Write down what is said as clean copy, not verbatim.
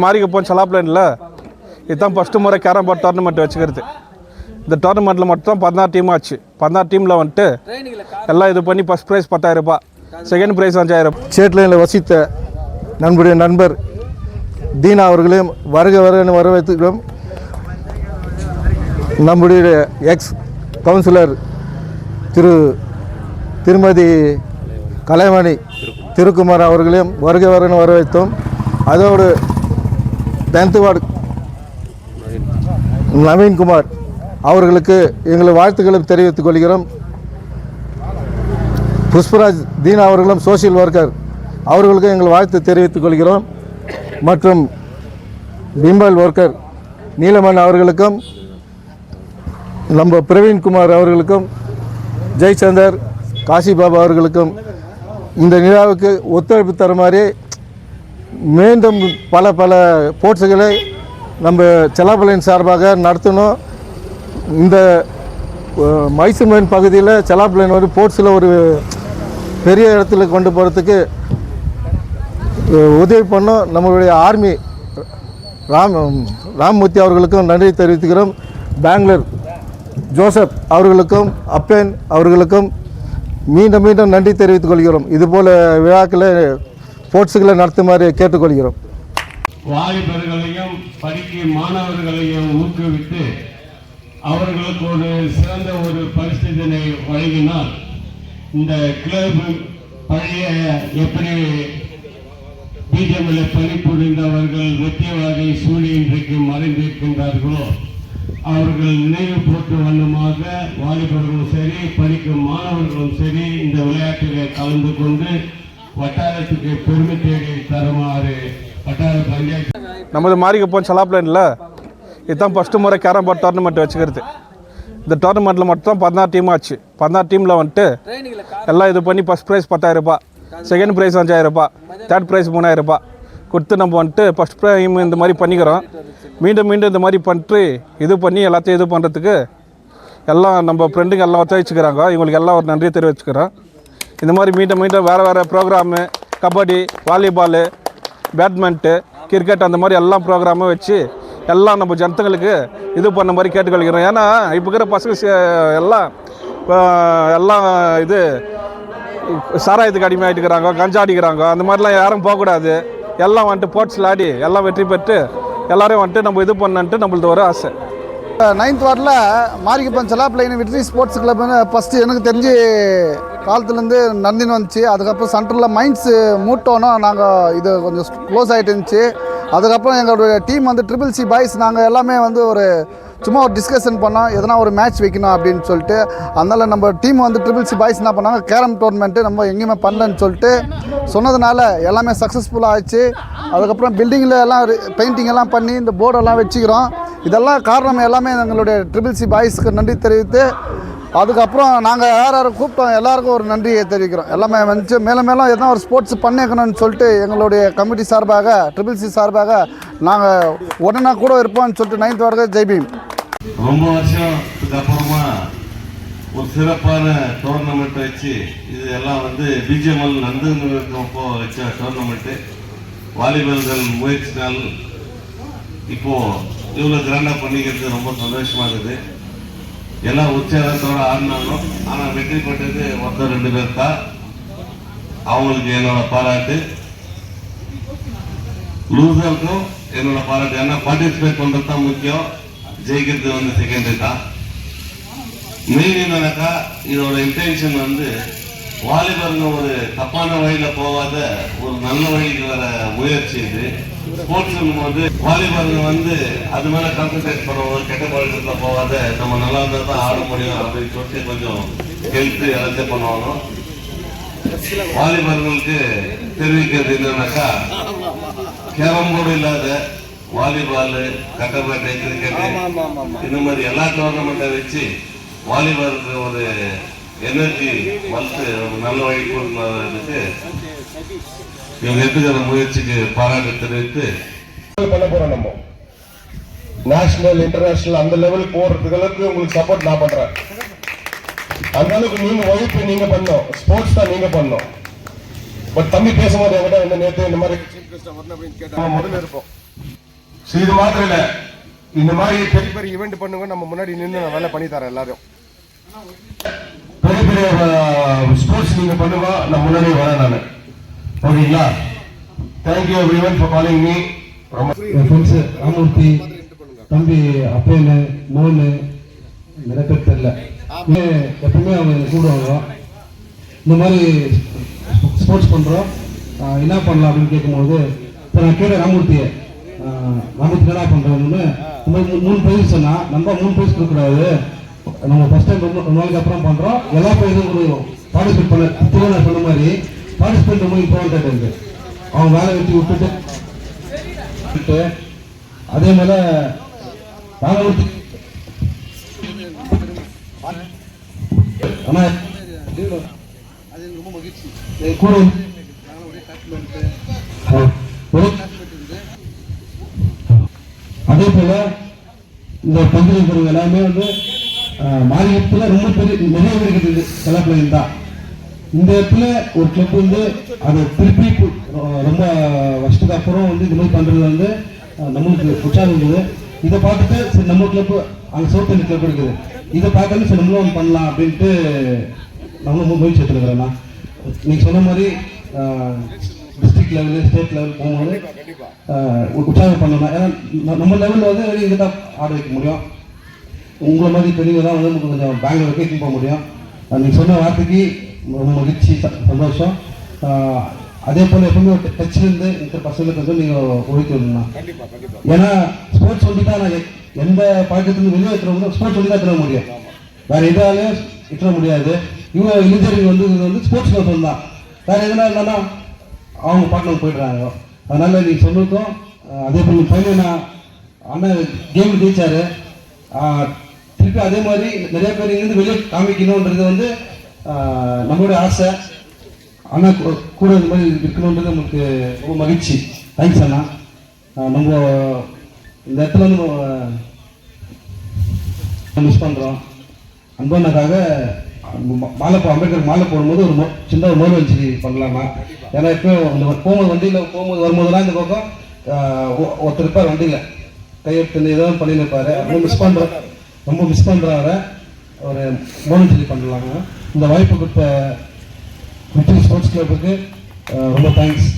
மாரிக்குப்பம் சலாப்லைனில் இதுதான் ஃபஸ்ட்டு முறை carrom board tournament வச்சுக்கிறது. இந்த டோர்னமெண்ட்டில் மட்டும் 16 டீம் ஆச்சு. 16 டீமில் வந்துட்டு எல்லாம் இது பண்ணி ஃபஸ்ட் ப்ரைஸ் 10,000 ரூபாய், செகண்ட் ப்ரைஸ் 5,000. சேட்லைனில் வசித்த நம்முடைய நண்பர் தீனா அவர்களையும் வருக வரவேற்றுக்கிறோம். நம்முடைய எக்ஸ் கவுன்சிலர் திருமதி கலைமணி திருக்குமார் அவர்களையும் வருக வரவேற்றோம். அதோடு 10th வார்டு நவீன்குமார் அவர்களுக்கு எங்கள் வாழ்த்துக்களும் தெரிவித்துக் கொள்கிறோம். புஷ்பராஜ் தீனா அவர்களும் சோசியல் ஒர்க்கர் அவர்களுக்கும் எங்கள் வாழ்த்து தெரிவித்துக் கொள்கிறோம். மற்றும் பிம்பல் ஒர்க்கர் நீலமன் அவர்களுக்கும் நம்ம பிரவீன்குமார் அவர்களுக்கும் ஜெய்சந்தர் காசிபாபா அவர்களுக்கும் இந்த நிலாவுக்கு ஒத்துழைப்பு தருமாறு மீண்டும் பல போர்ட்ஸுகளை நம்ம செலாபாளையம் சார்பாக நடத்தணும். இந்த மைசூர்மேன் பகுதியில் செலாபாளையம் ஒரு போர்ட்ஸில் ஒரு பெரிய இடத்துல கொண்டு போகிறதுக்கு உதவி பண்ணோம். நம்மளுடைய ஆர்மி ராம்மூர்த்தி அவர்களுக்கும் நன்றி தெரிவித்துக்கிறோம். பெங்களூர் ஜோசப் அவர்களுக்கும் அப்பேன் அவர்களுக்கும் மீண்டும் நன்றி தெரிவித்துக் கொள்கிறோம். இதுபோல் விழாக்களை ஸ்போர்ட்ஸுகளை நடத்துமாறு கேட்டுக்கொள்கிறோம். வாலிபர்களையும் படிக்கும் மாணவர்களையும் ஊக்குவித்து அவர்களுக்கு ஒரு சிறந்த ஒரு பரிசுத்தினை வழங்கினால் இந்த கிளப் பழைய எப்படி பிஜேபியில் பணிபுரிந்தவர்கள் வெற்றிவாகை சூழி இன்றைக்கு மறைந்திருக்கின்றார்களோ அவர்கள் நினைவு போட்டு வண்ணமாக வாலிபர்களும் சரி படிக்கும் மாணவர்களும் சரி இந்த விளையாட்டிலே கலந்து கொண்டு வட்டாரத்துக்கு பெருமை தேடி தருமாறு வட்டார பஞ்சாயத்து. நமது மாரிக்குப்பம் சலாப்லைனில் இதுதான் ஃபஸ்ட்டு முறை கேரம் போர்ட் டோர்னமெண்ட் வச்சுக்கிறது. இந்த டோர்னமெண்ட்டில் மட்டும் 16 டீம் ஆச்சு. 16 டீமில் வந்துட்டு எல்லாம் இது பண்ணி ஃபஸ்ட் ப்ரைஸ் 10,000 ரூபாய், செகண்ட் ப்ரைஸ் 5,000 ரூபாய், தேர்ட் ப்ரைஸ் 3,000 ரூபாய் கொடுத்து நம்ம வந்துட்டு ஃபஸ்ட் ப்ரைம் இந்த மாதிரி பண்ணிக்கிறோம். மீண்டும் இந்த மாதிரி பண்ணிட்டு இது பண்ணி எல்லாத்தையும் இது பண்ணுறதுக்கு எல்லாம் நம்ம ஃப்ரெண்டுங்க எல்லாம் ஒத்துழைச்சிக்கிறாங்க. இவங்களுக்கு எல்லாம் ஒரு நன்றி தெரிவிச்சுக்கிறோம். இந்த மாதிரி மீண்டும் வேறு ப்ரோக்ராமு கபடி, வாலிபாலு, பேட்மிண்ட்டு, கிரிக்கெட் அந்த மாதிரி எல்லா ப்ரோக்ராமும் வச்சு எல்லாம் நம்ம ஜனத்துங்களுக்கு இது பண்ண மாதிரி கேட்டுக்கொள்கிறோம். ஏன்னா இப்போ இருக்கிற பசங்க எல்லாம் இது சாராயத்துக்கு அடிமையாகிட்டுக்கிறாங்க, கஞ்சா அடிக்கிறாங்க. அந்த மாதிரிலாம் யாரும் போகக்கூடாது. எல்லாம் வந்துட்டு ஸ்போர்ட்ஸில் ஆடி எல்லாம் வெற்றி பெற்று எல்லோரையும் வந்துட்டு நம்ம இது பண்ணன்ட்டு நம்மளது ஒரு ஆசை. 9th வார்டில் மாரிக்குப்பம் செலாப்லைன் வெற்றி ஸ்போர்ட்ஸ் கிளப்னு ஃபஸ்ட்டு எனக்கு தெரிஞ்சு காலத்துலேருந்து நடந்துன்னு வந்துச்சு. அதுக்கப்புறம் சென்டரில் மைண்ட்ஸு மூட்டோனும் நாங்கள் இது கொஞ்சம் க்ளோஸ் ஆகிட்டு இருந்துச்சு. அதுக்கப்புறம் எங்களுடைய டீம் வந்து CCC பாய்ஸ் நாங்கள் எல்லாமே வந்து ஒரு சும்மா ஒரு டிஸ்கஷன் பண்ணோம், எதனா ஒரு மேட்ச் வைக்கணும் அப்படின்னு சொல்லிட்டு. அதனால் நம்ம டீம் வந்து CCC பாய்ஸ் என்ன பண்ணாங்க, கேரம் டோர்னமெண்ட்டு நம்ம எங்கேயுமே பண்ணலன்னு சொல்லிட்டு சொன்னதுனால எல்லாமே சக்ஸஸ்ஃபுல்லாக ஆச்சு. அதுக்கப்புறம் பில்டிங்கில் எல்லாம் பெயிண்டிங் எல்லாம் பண்ணி இந்த போர்டெல்லாம் வச்சுக்கிறோம். இதெல்லாம் காரணம் எல்லாமே எங்களுடைய CCC பாய்ஸுக்கு நன்றி தெரிவித்து அதுக்கப்புறம் நாங்கள் யார் கூப்பிட்டோம் எல்லாருக்கும் ஒரு நன்றியை தெரிவிக்கிறோம். எல்லாமே வந்து மேலும் எதனா ஒரு ஸ்போர்ட்ஸ் பண்ணிக்கணும்னு சொல்லிட்டு எங்களுடைய கமிட்டி சார்பாக CCC சார்பாக நாங்கள் உடனே கூட இருப்போம்னு சொல்லிட்டு 9th வார்டு ஜெய்பீம். ரொம்ப வருஷத்துக்கு அப்புறமா ஒரு சிறப்பான டோர்னமெண்ட் வச்சு இது எல்லாம் வந்து பிஜிஎம்எல் நடந்துப்போ வச்ச டோர்னமெண்ட்டு வாலிபால்கள் முயற்சினால் இப்போது இவ்வளோ கிராண்டாக பண்ணிக்கிறது ரொம்ப சந்தோஷமாக இருக்குது. எல்லாம் உற்சாகத்தோடு ஆடினாலும் ஆனால் வெற்றி பெற்றது 1-2 பேர் தான். அவங்களுக்கு என்னோட பாராட்டு. லூசருக்கும் என்னோட பாராட்டு. ஏன்னா பார்ட்டிசிபேட் பண்ணுறது தான் முக்கியம், ஜெயிக்கிறது வந்து செகண்டரி தான். மெயின் என்னன்னாக்கா இதோட இன்டென்ஷன் வந்து வாலிபருங்க ஒரு தப்பான வழியில் போகாத ஒரு நல்ல வழிக்கு வர முயற்சி இது. ஸ்போர்ட்ஸ் போது வாலிபருங்க வந்து அது மேலே கான்சன்ட்ரேட் பண்ணுவோம், கெட்ட பழக்கத்தில் போகாத நம்ம நல்லா இருந்தால் தான் ஆட முடியும் அப்படின்னு சொல்லிட்டு கொஞ்சம் ஹெல்த்து எல்லாத்தையும் பண்ணுவாங்க. வாலிபர்களுக்கு தெரிவிக்கிறது என்னன்னாக்கா கேரம் போர்டு இல்லாத வாலிபால், கட்டப்பேட்டை, கிரிக்கெட்டு இந்த மாதிரி எல்லா டோர்னமெண்ட்டை வச்சு வாலிபாலுக்கு ஒரு எனர்ஜி வளர்த்து ஒரு நல்ல வழி கொடுக்கிறதுக்கு இவங்க எடுத்துக்கிற முயற்சிக்கு பாராட்டு தெரிவித்து பண்ண போறோம். நம்ம நேஷனல் இன்டர்நேஷனல் அந்த லெவலுக்கு போறதுக்கு உங்களுக்கு சப்போர்ட் நான் பண்றேன். அந்த அளவுக்கு நீங்க உழைப்பு நீங்க பண்ணோம், ஸ்போர்ட்ஸ் தான் நீங்க பண்ணோம். பட் தம்பி பேசும்போது என்கிட்ட நேற்று இந்த மாதிரி முதல்ல இருப்போம். இது மாத்திரம் இல்லை, இந்த மாதிரி பெரிய பெரிய ஈவெண்ட் பண்ணுங்க, நம்ம முன்னாடி நின்று நான் வேலை பண்ணி தரேன். எல்லாரும் பெரிய பெரிய ஸ்போர்ட்ஸ் நீங்க பண்ணுங்க, நான் முன்னாடி வரேன் நான். ஓகேங்களா? Thank you every one for calling me. Friends Ramurthy, தம்பி அப்பேனு, மோனு, நிறைய பேர் தெரியல, எப்பவுமே அவங்க கூடுவாங்க. இந்த மாதிரி ஸ்போர்ட்ஸ் பண்ணுறோம், என்ன பண்ணலாம் அப்படின்னு கேட்கும்போது, இப்போ நான் கேட்டேன் ராமூர்த்தியை, ராமூர்த்தி என்ன பண்ணுறோம்னு. 3 ப்ரைஸ் சொன்னால், நம்ம 3 ப்ரைஸ் கொடுக்கக்கூடாது, நம்ம ஃபஸ்ட் டைம் ரொம்ப நாளைக்கு அப்புறம் பண்ணுறோம், எல்லா ப்ரைஸும் கொடுக்கும். பார்ட்டிசிபேட் பண்ண நான் சொன்ன மாதிரி பார்ட்டிசிபேட் ரொம்ப இம்பார்ட்டன்ட் இருக்குது. அவங்க வேலை வச்சு விட்டுட்டு அதே மாதிரி ராமூர்த்தி ஆனா கூட அதே போல இந்த பங்கு எல்லாமே வந்து மாநிலத்தில் ரொம்ப பெரிய நிறைய பேர் இருக்குது. செலப்ளைன் தான் இந்த இடத்துல ஒரு கிளப் வந்து அதை திருப்பி ரொம்ப வருஷத்துக்கு அப்புறம் வந்து இந்த மாதிரி பண்ணுறது வந்து நம்மளுக்கு உற்சாகம் இருக்குது. இதை பார்த்துட்டு சரி நம்ம கிளப் அங்கே சவுத் கிளப் இருக்குது, இதை பார்த்தாலும் சரி நம்மளும் பண்ணலாம் அப்படின்ட்டு நம்மளும் முயற்சி எடுத்துருக்கிறேண்ணா. நீங்கள் சொன்ன மாதிரி டிஸ்ட்ரிக்ட் லெவலு ஸ்டேட் லெவல் போகும்போது உற்சாகம் பண்ணலாம். ஏன்னா நம்ம லெவலில் வந்து வெளியே இங்கே தான் ஆட வைக்க முடியும். உங்களை மாதிரி பெரியவங்க தான் வந்து கொஞ்சம் பெங்களூர் வரைக்கும் போக முடியும். நீங்கள் சொன்ன வார்த்தைக்கு ரொம்ப மகிழ்ச்சி, சந்தோஷம். அதே போல் எப்பவுமே ஒரு டச்சிலேருந்து இந்த பசங்களுக்கு வந்து நீங்கள் ஒழிக்கணும்னா, ஏன்னா ஸ்போர்ட்ஸ் சொல்லி தான் நான் எந்த பழக்கத்துலேருந்து வெளியே எடுத்துகிறோம், ஸ்போர்ட்ஸ் சொல்லி தான் எடுத்துட முடியும், வேறு எதாலையும் எடுத்துட முடியாது. இவங்க இளைஞர்கள் வந்து ஸ்போர்ட்ஸ் கோசம் தான், வேறு எதனா இருந்தானா அவங்க பாட்டில் போயிடுறாங்க. அதனால் நீங்கள் சொன்னதும் அதே போல் பையன் நான் அண்ணன் கேம் ஜெயிச்சார், திருப்பி அதே மாதிரி நிறைய பேர் இங்கேருந்து வெளியே காமிக்கணுன்றது வந்து நம்மளுடைய ஆசை. அண்ணா கூட இந்த மாதிரி இருக்கணுன்றது நமக்கு ரொம்ப மகிழ்ச்சி. தேங்க்ஸ் அண்ணா. நம்ம இந்த இடத்துல வந்து மிஸ் பண்ணுறோம். அன்பண்ணாக்காக அம்பேத்கர் மாலை போடும்போது ஒரு சின்ன ஒரு மோர்வெஞ்சி பண்ணலாமா. ஏன்னா இப்போ இந்த போகும்போது வண்டியில் போகும்போது வரும்போதெல்லாம் இந்த பக்கம் ஒருத்தர் இருப்பார் வண்டியில் கையெழுத்து ஏதோ பண்ணின்னு இருப்பார். ரொம்ப மிஸ் பண்ணுறாரு. ஒரு மோர்வெஞ்சி பண்ணலாங்க. இந்த வாய்ப்பு கொடுத்த ஸ்போர்ட்ஸ் கிளப்புக்கு ரொம்ப தேங்க்ஸ்.